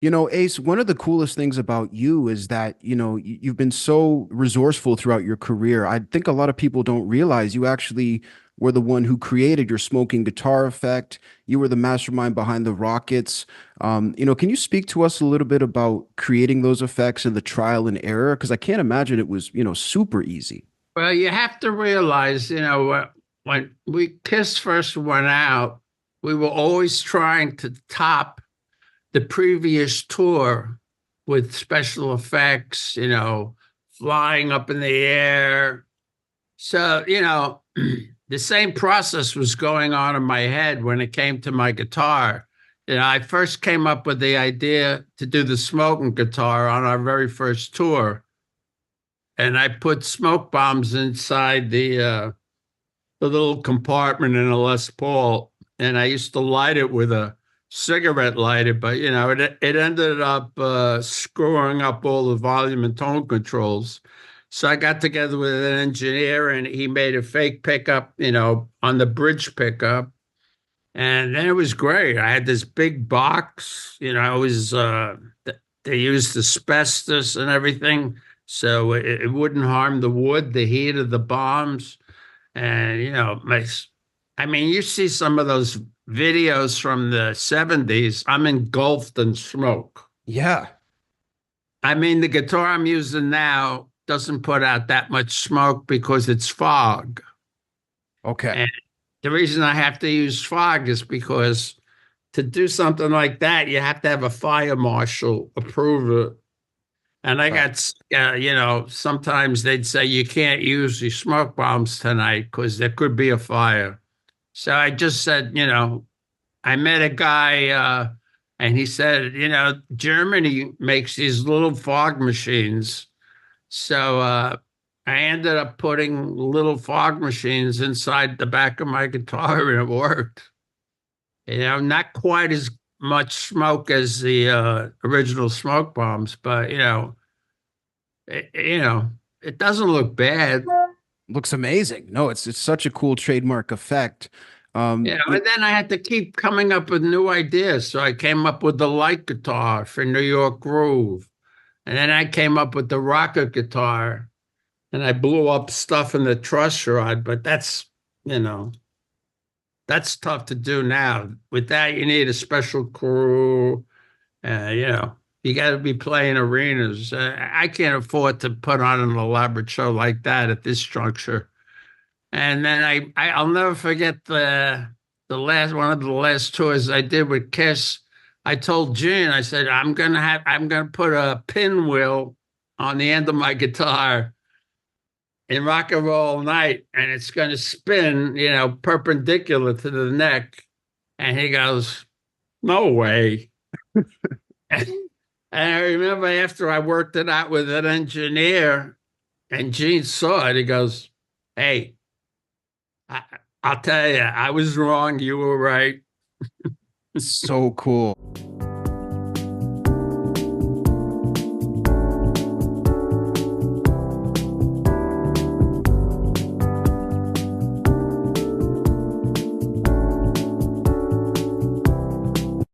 You know, Ace, one of the coolest things about you is that, you've been so resourceful throughout your career. I think a lot of people don't realize you actually were the one who created your smoking guitar effect. You were the mastermind behind the Rockets. Can you speak to us a little bit about creating those effects and the trial and error? Because I can't imagine it was, super easy. Well, you have to realize, when we Kiss first went out, we were always trying to top the previous tour with special effects, flying up in the air. So, the same process was going on in my head when it came to my guitar. I first came up with the idea to do the smoking guitar on our very first tour, and I put smoke bombs inside the little compartment in a Les Paul, and I used to light it with a cigarette lighter, but it ended up screwing up all the volume and tone controls. So I got together with an engineer, and he made a fake pickup, on the bridge pickup, and then it was great. I had this big box, I was they used asbestos and everything, so it wouldn't harm the wood, the heat of the bombs. And, I mean, you see some of those videos from the 70s, I'm engulfed in smoke. Yeah. I mean, the guitar I'm using now doesn't put out that much smoke because it's fog. Okay. And the reason I have to use fog is because to do something like that, you have to have a fire marshal approve it. And I Right. got, sometimes they'd say you can't use the smoke bombs tonight because there could be a fire. So I just said, I met a guy and he said, Germany makes these little fog machines. So I ended up putting little fog machines inside the back of my guitar and it worked. Not quite as much smoke as the original smoke bombs, but it doesn't look bad. Looks amazing. No, it's such a cool trademark effect. And then I had to keep coming up with new ideas. So I came up with the light guitar for New York Groove. And then I came up with the rocket guitar and I blew up stuff in the truss rod. But you know, that's tough to do now. With that, you need a special crew. You got to be playing arenas. I can't afford to put on an elaborate show like that at this juncture. And then I'll never forget the last one of the last tours I did with Kiss. I told Gene, I said, I'm gonna put a pinwheel on the end of my guitar in rock and roll night, and it's gonna spin, perpendicular to the neck. And he goes, no way. And I remember after I worked it out with an engineer and Gene saw it, he goes, hey, I, I'll tell you, I was wrong. You were right. So cool.